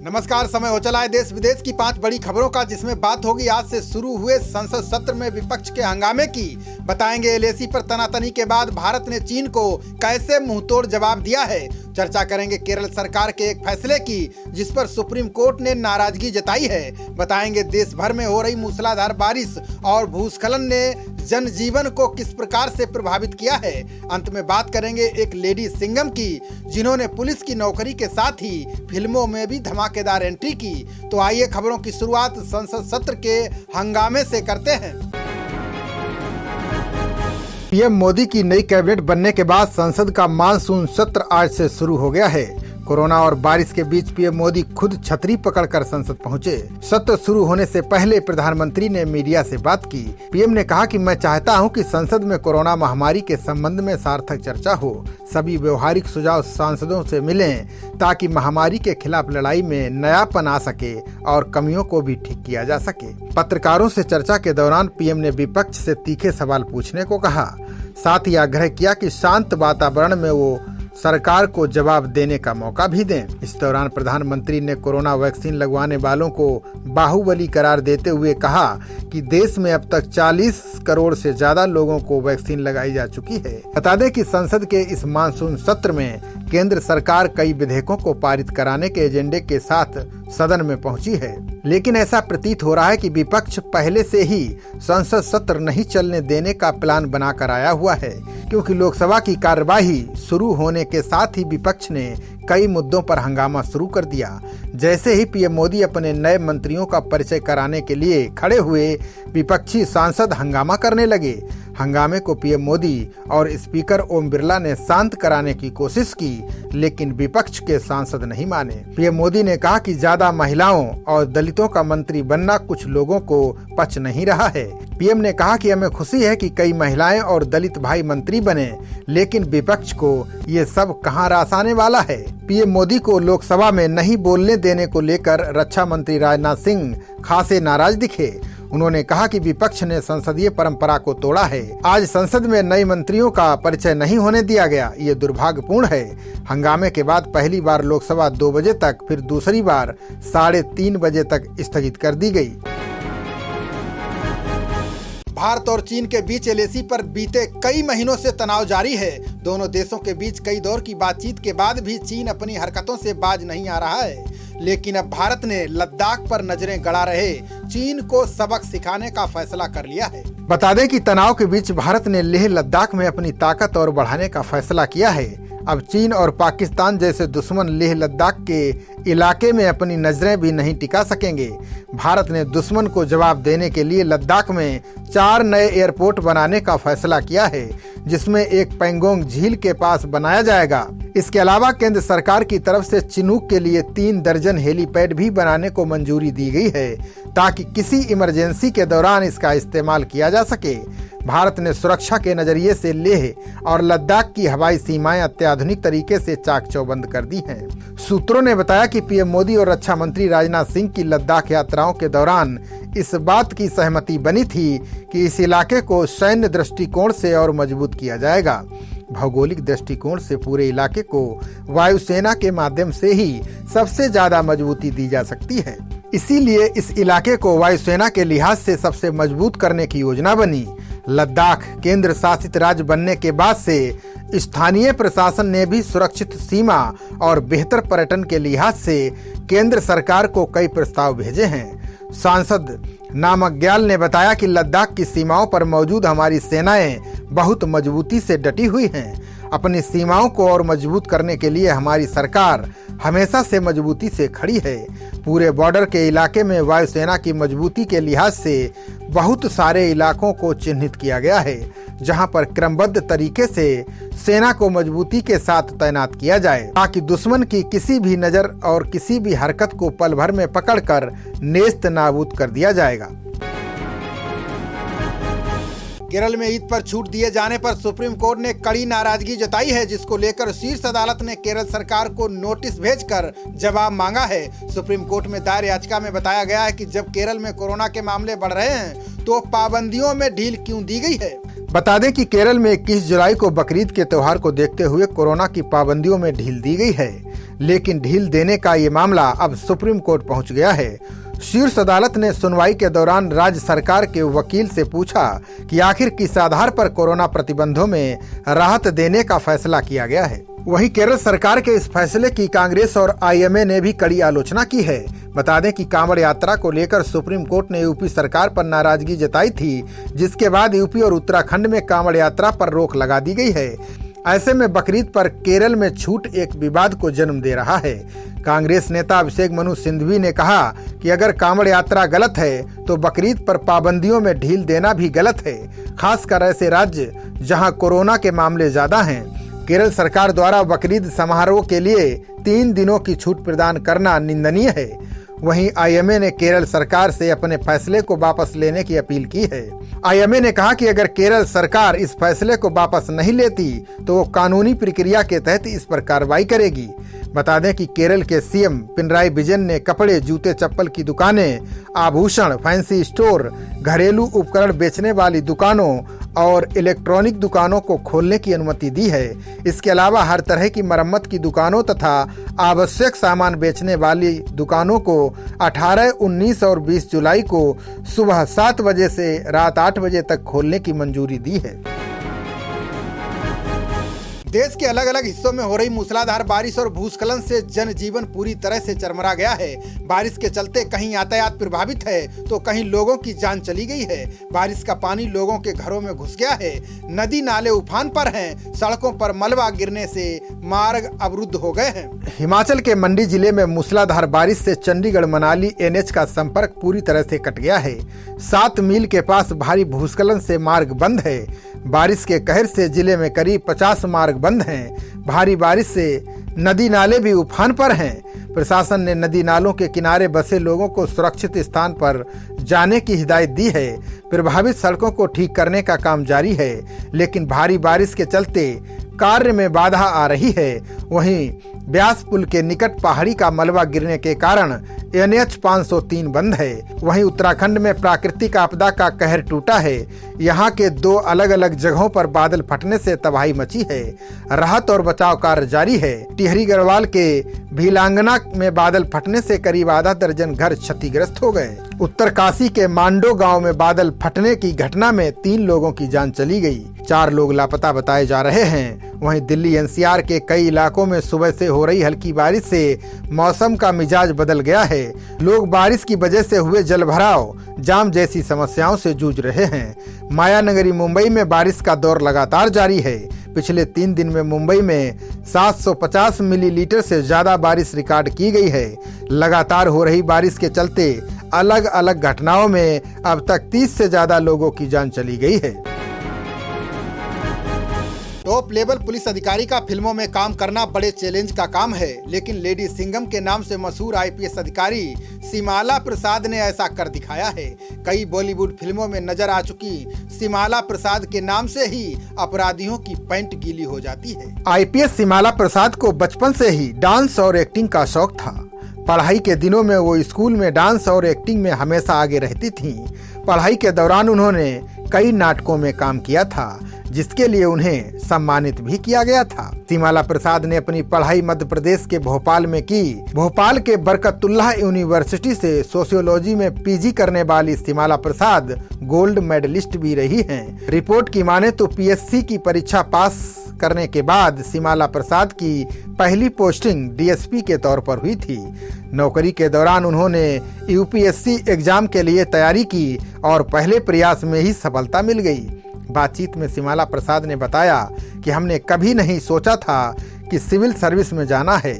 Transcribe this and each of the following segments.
नमस्कार। समय हो चला है देश विदेश की 5 बड़ी खबरों का, जिसमें बात होगी आज से शुरू हुए संसद सत्र में विपक्ष के हंगामे की। बताएंगे एलएसी पर तनातनी के बाद भारत ने चीन को कैसे मुंहतोड़ जवाब दिया है। चर्चा करेंगे केरल सरकार के एक फैसले की, जिस पर सुप्रीम कोर्ट ने नाराजगी जताई है। बताएंगे देश भर में हो रही मूसलाधार बारिश और भूस्खलन ने जनजीवन को किस प्रकार से प्रभावित किया है। अंत में बात करेंगे एक लेडी सिंघम की, जिन्होंने पुलिस की नौकरी के साथ ही फिल्मों में भी धमाकेदार एंट्री की। तो आइए खबरों की शुरुआत संसद सत्र के हंगामे से करते हैं। पीएम मोदी की नई कैबिनेट बनने के बाद संसद का मानसून सत्र आज से शुरू हो गया है। कोरोना और बारिश के बीच पीएम मोदी खुद छतरी पकड़कर संसद पहुंचे। सत्र शुरू होने से पहले प्रधानमंत्री ने मीडिया से बात की। पीएम ने कहा कि मैं चाहता हूं कि संसद में कोरोना महामारी के संबंध में सार्थक चर्चा हो। सभी व्यवहारिक सुझाव सांसदों से मिलें, ताकि महामारी के खिलाफ लड़ाई में नयापन आ सके और कमियों को भी ठीक किया जा सके। पत्रकारों से चर्चा के दौरान पीएम ने विपक्ष से तीखे सवाल पूछने को कहा। साथ ही आग्रह किया कि शांत वातावरण में वो सरकार को जवाब देने का मौका भी दें। इस दौरान प्रधानमंत्री ने कोरोना वैक्सीन लगवाने वालों को बाहुबली करार देते हुए कहा कि देश में अब तक 40 करोड़ से ज्यादा लोगों को वैक्सीन लगाई जा चुकी है। बता दें कि संसद के इस मानसून सत्र में केंद्र सरकार कई विधेयकों को पारित कराने के एजेंडे के साथ सदन में पहुंची है, लेकिन ऐसा प्रतीत हो रहा है कि विपक्ष पहले से ही संसद सत्र नहीं चलने देने का प्लान बनाकर आया हुआ है, क्योंकि लोकसभा की कार्यवाही शुरू होने के साथ ही विपक्ष ने कई मुद्दों पर हंगामा शुरू कर दिया। जैसे ही पीएम मोदी अपने नए मंत्रियों का परिचय कराने के लिए खड़े हुए, विपक्षी सांसद हंगामा करने लगे। हंगामे को पीएम मोदी और स्पीकर ओम बिरला ने शांत कराने की कोशिश की, लेकिन विपक्ष के सांसद नहीं माने। पीएम मोदी ने कहा कि ज्यादा महिलाओं और दलितों का मंत्री बनना कुछ लोगों को पच नहीं रहा है। पीएम ने कहा कि हमें खुशी है कि कई महिलाएं और दलित भाई मंत्री बने, लेकिन विपक्ष को ये सब कहां रास आने वाला है। पीएम मोदी को लोकसभा में नहीं बोलने देने को लेकर रक्षा मंत्री राजनाथ सिंह खासे नाराज दिखे। उन्होंने कहा कि विपक्ष ने संसदीय परंपरा को तोड़ा है। आज संसद में नए मंत्रियों का परिचय नहीं होने दिया गया, ये दुर्भाग्यपूर्ण है। हंगामे के बाद पहली बार लोकसभा 2 बजे तक, फिर दूसरी बार 3:30 बजे तक स्थगित कर दी गई। भारत और चीन के बीच एलएसी पर बीते कई महीनों से तनाव जारी है। दोनों देशों के बीच कई दौर की बातचीत के बाद भी चीन अपनी हरकतों से बाज नहीं आ रहा है, लेकिन अब भारत ने लद्दाख पर नजरें गड़ा रहे चीन को सबक सिखाने का फैसला कर लिया है। बता दें कि तनाव के बीच भारत ने लेह लद्दाख में अपनी ताकत और बढ़ाने का फैसला किया है। अब चीन और पाकिस्तान जैसे दुश्मन लेह लद्दाख के इलाके में अपनी नजरें भी नहीं टिका सकेंगे। भारत ने दुश्मन को जवाब देने के लिए लद्दाख में 4 नए एयरपोर्ट बनाने का फैसला किया है, जिसमें एक पैंगोंग झील के पास बनाया जाएगा। इसके अलावा केंद्र सरकार की तरफ से चिनूक के लिए 3 दर्जन हेलीपैड भी बनाने को मंजूरी दी गई है, ताकि किसी इमरजेंसी के दौरान इसका इस्तेमाल किया जा सके। भारत ने सुरक्षा के नजरिए से लेह और लद्दाख की हवाई सीमाएं अत्याधुनिक तरीके से चाक चौबंद कर दी हैं। सूत्रों ने बताया कि पीएम मोदी और रक्षा मंत्री राजनाथ सिंह की लद्दाख यात्राओं के दौरान इस बात की सहमति बनी थी कि इस इलाके को सैन्य दृष्टिकोण से और मजबूत किया जाएगा। भौगोलिक दृष्टिकोण से पूरे इलाके को वायुसेना के माध्यम से ही सबसे ज्यादा मजबूती दी जा सकती है। इसीलिए इस इलाके को वायुसेना के लिहाज से सबसे मजबूत करने की योजना बनी। लद्दाख केंद्र शासित राज्य बनने के बाद से स्थानीय प्रशासन ने भी सुरक्षित सीमा और बेहतर पर्यटन के लिहाज से केंद्र सरकार को कई प्रस्ताव भेजे हैं। सांसद नामग्याल ने बताया कि लद्दाख की सीमाओं पर मौजूद हमारी सेनाएं बहुत मजबूती से डटी हुई हैं। अपनी सीमाओं को और मजबूत करने के लिए हमारी सरकार हमेशा से मजबूती से खड़ी है। पूरे बॉर्डर के इलाके में वायुसेना की मजबूती के लिहाज से बहुत सारे इलाकों को चिन्हित किया गया है, जहां पर क्रमबद्ध तरीके से सेना को मजबूती के साथ तैनात किया जाए, ताकि दुश्मन की किसी भी नजर और किसी भी हरकत को पल भर में पकड़कर नेस्त नाबूद कर दिया जाएगा। केरल में ईद पर छूट दिए जाने पर सुप्रीम कोर्ट ने कड़ी नाराजगी जताई है, जिसको लेकर शीर्ष अदालत ने केरल सरकार को नोटिस भेजकर जवाब मांगा है। सुप्रीम कोर्ट में दायर याचिका में बताया गया है कि जब केरल में कोरोना के मामले बढ़ रहे हैं तो पाबंदियों में ढील क्यों दी गई है। बता दें कि केरल में 21 जुलाई को बकरीद के त्योहार को देखते हुए कोरोना की पाबंदियों में ढील दी गई है। लेकिन ढील देने का ये मामला अब सुप्रीम कोर्ट पहुंच गया है। शीर्ष अदालत ने सुनवाई के दौरान राज्य सरकार के वकील से पूछा कि आखिर किस आधार पर कोरोना प्रतिबंधों में राहत देने का फैसला किया गया है। वहीं केरल सरकार के इस फैसले की कांग्रेस और आईएमए ने भी कड़ी आलोचना की है। बता दें कि कांवड़ यात्रा को लेकर सुप्रीम कोर्ट ने यूपी सरकार पर नाराजगी जताई थी, जिसके बाद यूपी और उत्तराखंड में कांवड़ यात्रा पर रोक लगा दी गई है। ऐसे में बकरीद पर केरल में छूट एक विवाद को जन्म दे रहा है। कांग्रेस नेता अभिषेक मनु सिंघवी ने कहा कि अगर कांवड़ यात्रा गलत है तो बकरीद पर पाबंदियों में ढील देना भी गलत है, खासकर ऐसे राज्य जहां कोरोना के मामले ज्यादा हैं। केरल सरकार द्वारा बकरीद समारोह के लिए 3 दिनों की छूट प्रदान करना निंदनीय है। वहीं आईएमए ने केरल सरकार से अपने फैसले को वापस लेने की अपील की है। आईएमए ने कहा कि अगर केरल सरकार इस फैसले को वापस नहीं लेती तो वो कानूनी प्रक्रिया के तहत इस पर कार्रवाई करेगी। बता दें कि केरल के सीएम पिनराई विजयन ने कपड़े, जूते, चप्पल की दुकानें, आभूषण, फैंसी स्टोर, घरेलू उपकरण बेचने वाली दुकानों और इलेक्ट्रॉनिक दुकानों को खोलने की अनुमति दी है। इसके अलावा हर तरह की मरम्मत की दुकानों तथा आवश्यक सामान बेचने वाली दुकानों को 18, 19 और 20 जुलाई को सुबह 7 बजे से रात 8 बजे तक खोलने की मंजूरी दी है। देश के अलग अलग हिस्सों में हो रही मूसलाधार बारिश और भूस्खलन से जनजीवन पूरी तरह से चरमरा गया है। बारिश के चलते कहीं यातायात प्रभावित है तो कहीं लोगों की जान चली गई है। बारिश का पानी लोगों के घरों में घुस गया है। नदी नाले उफान पर हैं। सड़कों पर मलबा गिरने से मार्ग अवरुद्ध हो गए हैं। हिमाचल के मंडी जिले में मूसलाधार बारिश से चंडीगढ़ मनाली एनएच का संपर्क पूरी तरह से कट गया है। 7 मील के पास भारी भूस्खलन से मार्ग बंद है। बारिश के कहर से जिले में करीब 50 मार्ग बंद हैं। भारी बारिश से नदी नाले भी उफान पर हैं। प्रशासन ने नदी नालों के किनारे बसे लोगों को सुरक्षित स्थान पर जाने की हिदायत दी है। प्रभावित सड़कों को ठीक करने का काम जारी है, लेकिन भारी बारिश के चलते कार्य में बाधा आ रही है। वहीं ब्यास पुल के निकट पहाड़ी का मलबा गिरने के कारण एनएच 503 बंद है। वहीं उत्तराखंड में प्राकृतिक आपदा का कहर टूटा है। यहाँ के 2 अलग अलग जगहों पर बादल फटने से तबाही मची है। राहत और बचाव कार्य जारी है। टिहरी गढ़वाल के भीलांगना में बादल फटने से करीब आधा दर्जन घर क्षतिग्रस्त हो गए। उत्तरकाशी के मांडो गांव में बादल फटने की घटना में 3 लोगों की जान चली गई। 4 लोग लापता बताए जा रहे हैं। वहीं दिल्ली एनसीआर के कई इलाकों में सुबह से हो रही हल्की बारिश से मौसम का मिजाज बदल गया है। लोग बारिश की वजह से हुए जलभराव, जाम जैसी समस्याओं से जूझ रहे हैं। मायानगरी मुंबई में बारिश का दौर लगातार जारी है। पिछले 3 दिन में मुंबई में 750 मिलीलीटर से ज्यादा बारिश रिकॉर्ड की गई है। लगातार हो रही बारिश के चलते अलग अलग घटनाओं में अब तक 30 से ज्यादा लोगों की जान चली गई है। टॉप लेवल पुलिस अधिकारी का फिल्मों में काम करना बड़े चैलेंज का काम है, लेकिन लेडी सिंघम के नाम से मशहूर आईपीएस अधिकारी सिमाला प्रसाद ने ऐसा कर दिखाया है। कई बॉलीवुड फिल्मों में नजर आ चुकी सिमाला प्रसाद के नाम से ही अपराधियों की पैंट गीली हो जाती है। आईपीएस सिमाला प्रसाद को बचपन से ही डांस और एक्टिंग का शौक था। पढ़ाई के दिनों में वो स्कूल में डांस और एक्टिंग में हमेशा आगे रहती थीं। पढ़ाई के दौरान उन्होंने कई नाटकों में काम किया था, जिसके लिए उन्हें सम्मानित भी किया गया था। सिमाला प्रसाद ने अपनी पढ़ाई मध्य प्रदेश के भोपाल में की। भोपाल के बरकतुल्लाह यूनिवर्सिटी से सोशियोलॉजी में पीजी करने वाली सिमाला प्रसाद गोल्ड मेडलिस्ट भी रही हैं। रिपोर्ट की माने तो पीएससी की परीक्षा पास करने के बाद सिमाला प्रसाद की पहली पोस्टिंग डीएसपी के तौर पर हुई थी। नौकरी के दौरान उन्होंने यूपीएससी एग्जाम के लिए तैयारी की और पहले प्रयास में ही सफलता मिल गई। बातचीत में सिमाला प्रसाद ने बताया कि हमने कभी नहीं सोचा था कि सिविल सर्विस में जाना है,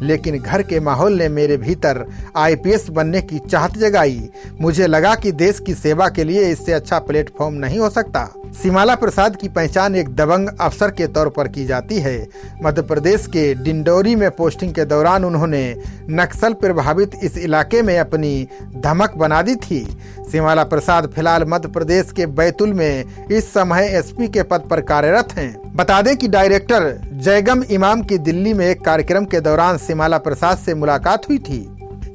लेकिन घर के माहौल ने मेरे भीतर आईपीएस बनने की चाहत जगाई। मुझे लगा कि देश की सेवा के लिए इससे अच्छा प्लेटफॉर्म नहीं हो सकता। सिमाला प्रसाद की पहचान एक दबंग अफसर के तौर पर की जाती है। मध्य प्रदेश के डिंडोरी में पोस्टिंग के दौरान उन्होंने नक्सल प्रभावित इस इलाके में अपनी धमक बना दी थी। सिमाला प्रसाद फिलहाल मध्य प्रदेश के बैतूल में इस समय एसपी के पद पर कार्यरत हैं। बता दें कि डायरेक्टर जयगम इमाम की दिल्ली में एक कार्यक्रम के दौरान सिमाला प्रसाद से मुलाकात हुई थी।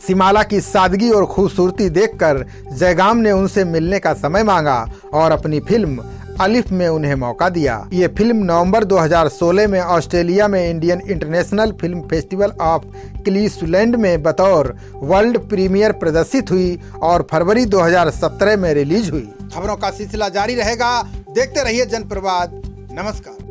सिमाला की सादगी और खूबसूरती देखकर जयगाम ने उनसे मिलने का समय मांगा और अपनी फिल्म अलिफ में उन्हें मौका दिया। ये फिल्म नवंबर 2016 में ऑस्ट्रेलिया में Indian international film festival of Cleveland में बतौर वर्ल्ड प्रीमियर प्रदर्शित हुई और फरवरी 2017 में रिलीज हुई। खबरों का सिलसिला जारी रहेगा, देखते रहिए जनप्रवाद। नमस्कार।